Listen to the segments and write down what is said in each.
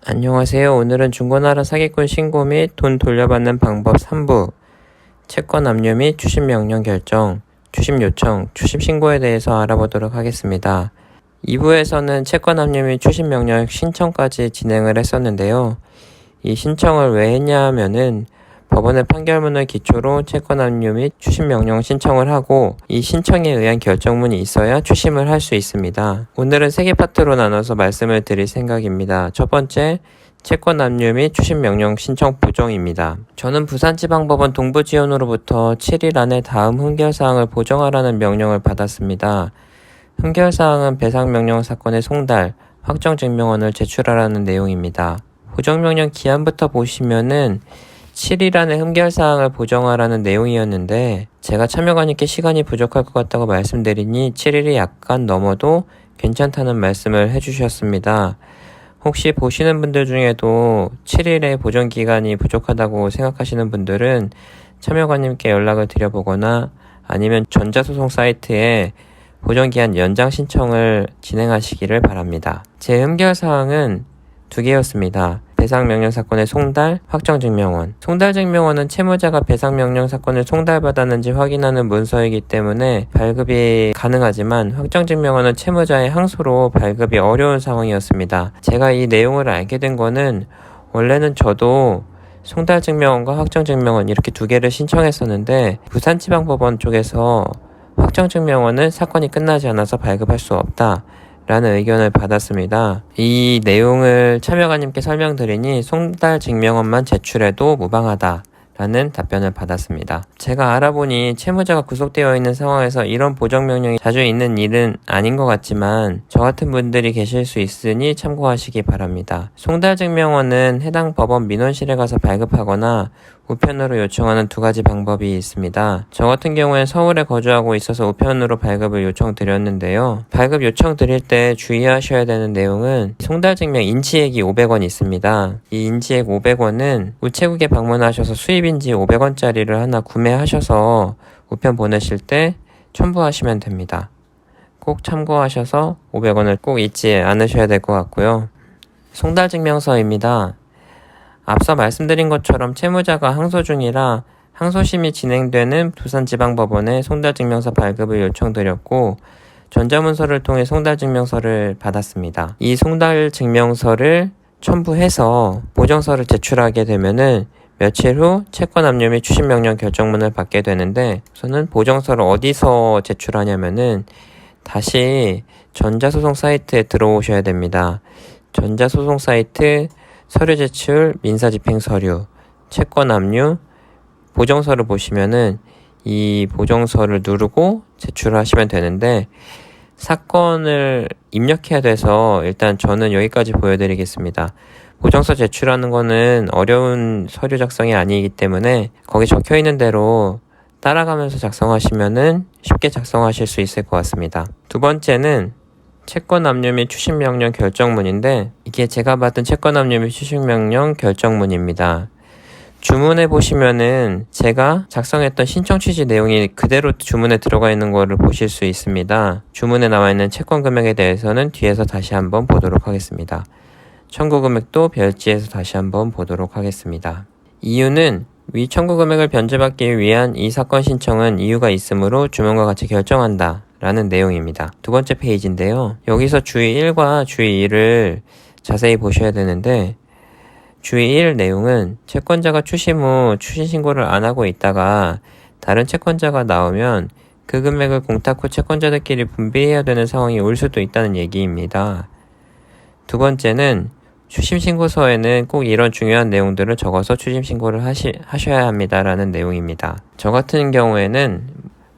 안녕하세요. 오늘은 중고나라 사기꾼 신고 및 돈 돌려받는 방법 3부, 채권 압류 및 추심 명령 결정, 추심 요청, 추심 신고에 대해서 알아보도록 하겠습니다. 2부에서는 채권 압류 및 추심 명령 신청까지 진행을 했었는데요. 이 신청을 왜 했냐 하면은 법원의 판결문을 기초로 채권 압류 및 추심 명령 신청을 하고 이 신청에 의한 결정문이 있어야 추심을 할 수 있습니다. 오늘은 3개 파트로 나눠서 말씀을 드릴 생각입니다. 첫 번째, 채권 압류 및 추심 명령 신청 보정입니다. 저는 부산지방법원 동부지원으로부터 7일 안에 다음 흠결사항을 보정하라는 명령을 받았습니다. 흠결사항은 배상명령 사건의 송달, 확정증명원을 제출하라는 내용입니다. 보정명령 기한부터 보시면은 7일 안에 흠결사항을 보정하라는 내용이었는데 제가 참여관님께 시간이 부족할 것 같다고 말씀드리니 7일이 약간 넘어도 괜찮다는 말씀을 해주셨습니다. 혹시 보시는 분들 중에도 7일의 보정기간이 부족하다고 생각하시는 분들은 참여관님께 연락을 드려보거나 아니면 전자소송 사이트에 보정기한 연장 신청을 진행하시기를 바랍니다. 제 흠결사항은 2개였습니다. 배상명령 사건의 송달, 확정증명원. 송달증명원은 채무자가 배상명령 사건을 송달받았는지 확인하는 문서이기 때문에 발급이 가능하지만 확정증명원은 채무자의 항소로 발급이 어려운 상황이었습니다. 제가 이 내용을 알게 된 거는 원래는 저도 송달증명원과 확정증명원 이렇게 2개를 신청했었는데 부산지방법원 쪽에서 확정증명원은 사건이 끝나지 않아서 발급할 수 없다 라는 의견을 받았습니다. 이 내용을 참여관님께 설명드리니 송달증명원만 제출해도 무방하다 라는 답변을 받았습니다. 제가 알아보니 채무자가 구속되어 있는 상황에서 이런 보정명령이 자주 있는 일은 아닌 것 같지만 저 같은 분들이 계실 수 있으니 참고하시기 바랍니다. 송달증명원은 해당 법원 민원실에 가서 발급하거나 우편으로 요청하는 2가지 방법이 있습니다. 저 같은 경우엔 서울에 거주하고 있어서 우편으로 발급을 요청드렸는데요. 발급 요청드릴 때 주의하셔야 되는 내용은 송달증명 인지액이 500원 있습니다. 이 인지액 500원은 우체국에 방문하셔서 수입인지 500원짜리를 하나 구매하셔서 우편 보내실 때 첨부하시면 됩니다. 꼭 참고하셔서 500원을 꼭 잊지 않으셔야 될 것 같고요. 송달증명서입니다. 앞서 말씀드린 것처럼 채무자가 항소 중이라 항소심이 진행되는 부산지방법원에 송달증명서 발급을 요청드렸고 전자문서를 통해 송달증명서를 받았습니다. 이 송달증명서를 첨부해서 보정서를 제출하게 되면은 며칠 후 채권 압류 및 추심명령 결정문을 받게 되는데 우선은 보정서를 어디서 제출하냐면은 다시 전자소송 사이트에 들어오셔야 됩니다. 전자소송 사이트 서류 제출, 민사집행 서류, 채권 압류, 보정서를 보시면은 이 보정서를 누르고 제출하시면 되는데 사건을 입력해야 돼서 일단 저는 여기까지 보여드리겠습니다. 보정서 제출하는 거는 어려운 서류 작성이 아니기 때문에 거기 적혀 있는 대로 따라가면서 작성하시면은 쉽게 작성하실 수 있을 것 같습니다. 2번째는 채권 압류 및 추심명령 결정문인데 이게 제가 받은 채권 압류 및 추심명령 결정문입니다. 주문에 보시면은 제가 작성했던 신청 취지 내용이 그대로 주문에 들어가 있는 거를 보실 수 있습니다. 주문에 나와 있는 채권 금액에 대해서는 뒤에서 다시 한번 보도록 하겠습니다. 청구 금액도 별지에서 다시 한번 보도록 하겠습니다. 이유는 위 청구 금액을 변제받기 위한 이 사건 신청은 이유가 있으므로 주문과 같이 결정한다 라는 내용입니다. 2번째 페이지인데요. 여기서 주의 1과 주의 2를 자세히 보셔야 되는데 주의 1 내용은 채권자가 추심 후 추심 신고를 안 하고 있다가 다른 채권자가 나오면 그 금액을 공탁 후 채권자들끼리 분배해야 되는 상황이 올 수도 있다는 얘기입니다. 2번째는 추심 신고서에는 꼭 이런 중요한 내용들을 적어서 추심 신고를 하셔야 합니다 라는 내용입니다. 저 같은 경우에는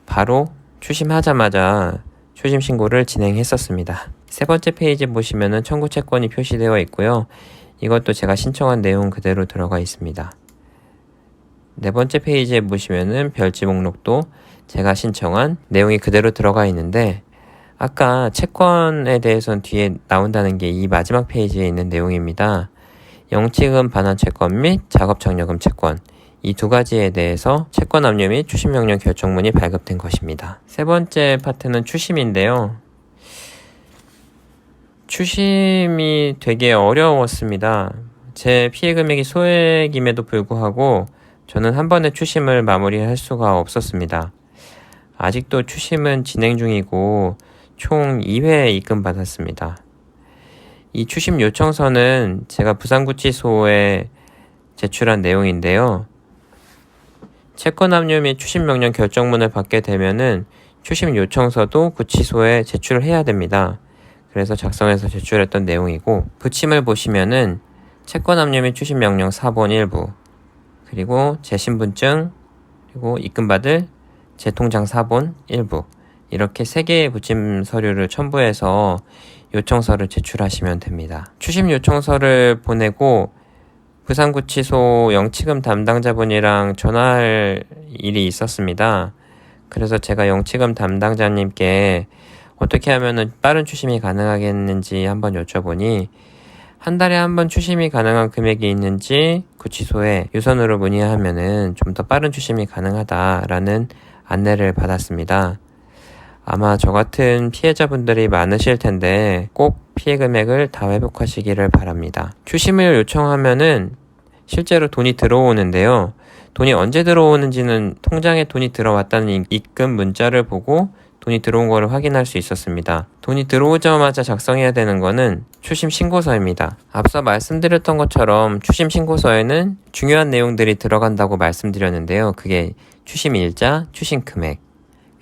바로 추심하자마자 추심 신고를 진행했었습니다. 3번째 페이지 보시면은 청구 채권이 표시되어 있고요. 이것도 제가 신청한 내용 그대로 들어가 있습니다. 4번째 페이지에 보시면은 별지 목록도 제가 신청한 내용이 그대로 들어가 있는데 아까 채권에 대해서는 뒤에 나온다는 게 이 마지막 페이지에 있는 내용입니다. 영치금 반환 채권 및 작업장려금 채권 이 2가지에 대해서 채권 압류 및 추심명령 결정문이 발급된 것입니다. 3번째 파트는 추심인데요. 추심이 되게 어려웠습니다. 제 피해 금액이 소액임에도 불구하고 저는 한 번에 추심을 마무리할 수가 없었습니다. 아직도 추심은 진행 중이고 총 2회 입금받았습니다. 이 추심 요청서는 제가 부산구치소에 제출한 내용인데요. 채권 압류 및 추심 명령 결정문을 받게 되면은 추심 요청서도 구치소에 제출해야 됩니다. 그래서 작성해서 제출했던 내용이고, 부침을 보시면은 채권 압류 및 추심 명령 사본 일부, 그리고 제 신분증, 그리고 입금받을 제 통장 사본 일부, 이렇게 3개의 부침 서류를 첨부해서 요청서를 제출하시면 됩니다. 추심 요청서를 보내고 부산구치소 영치금 담당자분이랑 전화할 일이 있었습니다. 그래서 제가 영치금 담당자님께 어떻게 하면 빠른 추심이 가능하겠는지 한번 여쭤보니 한 달에 한 번 추심이 가능한 금액이 있는지 구치소에 유선으로 문의하면은 좀 더 빠른 추심이 가능하다라는 안내를 받았습니다. 아마 저 같은 피해자분들이 많으실 텐데 꼭 피해 금액을 다 회복하시기를 바랍니다. 추심을 요청하면은 실제로 돈이 들어오는데요. 돈이 언제 들어오는지는 통장에 돈이 들어왔다는 입금 문자를 보고 돈이 들어온 거를 확인할 수 있었습니다. 돈이 들어오자마자 작성해야 되는 거는 추심 신고서입니다. 앞서 말씀드렸던 것처럼 추심 신고서에는 중요한 내용들이 들어간다고 말씀드렸는데요. 그게 추심 일자, 추심 금액,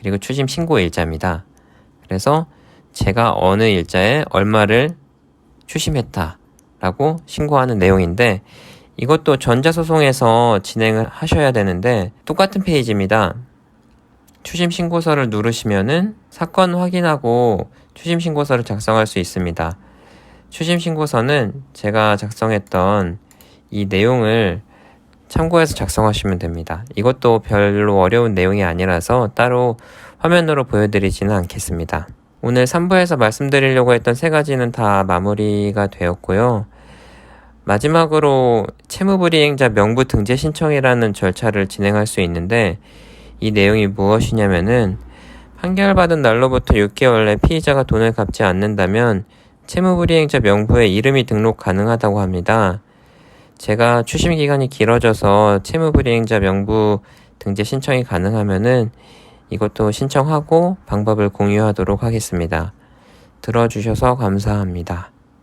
그리고 추심 신고 일자입니다. 그래서 제가 어느 일자에 얼마를 추심했다 라고 신고하는 내용인데, 이것도 전자소송에서 진행을 하셔야 되는데 똑같은 페이지입니다. 추심 신고서를 누르시면은 사건 확인하고 추심 신고서를 작성할 수 있습니다. 추심 신고서는 제가 작성했던 이 내용을 참고해서 작성하시면 됩니다. 이것도 별로 어려운 내용이 아니라서 따로 화면으로 보여드리지는 않겠습니다. 오늘 3부에서 말씀드리려고 했던 3가지는 다 마무리가 되었고요. 마지막으로 채무불이행자 명부 등재 신청이라는 절차를 진행할 수 있는데, 이 내용이 무엇이냐면은 판결받은 날로부터 6개월 내 피의자가 돈을 갚지 않는다면 채무불이행자 명부에 이름이 등록 가능하다고 합니다. 제가 추심 기간이 길어져서 채무불이행자 명부 등재 신청이 가능하면은 이것도 신청하고 방법을 공유하도록 하겠습니다. 들어주셔서 감사합니다.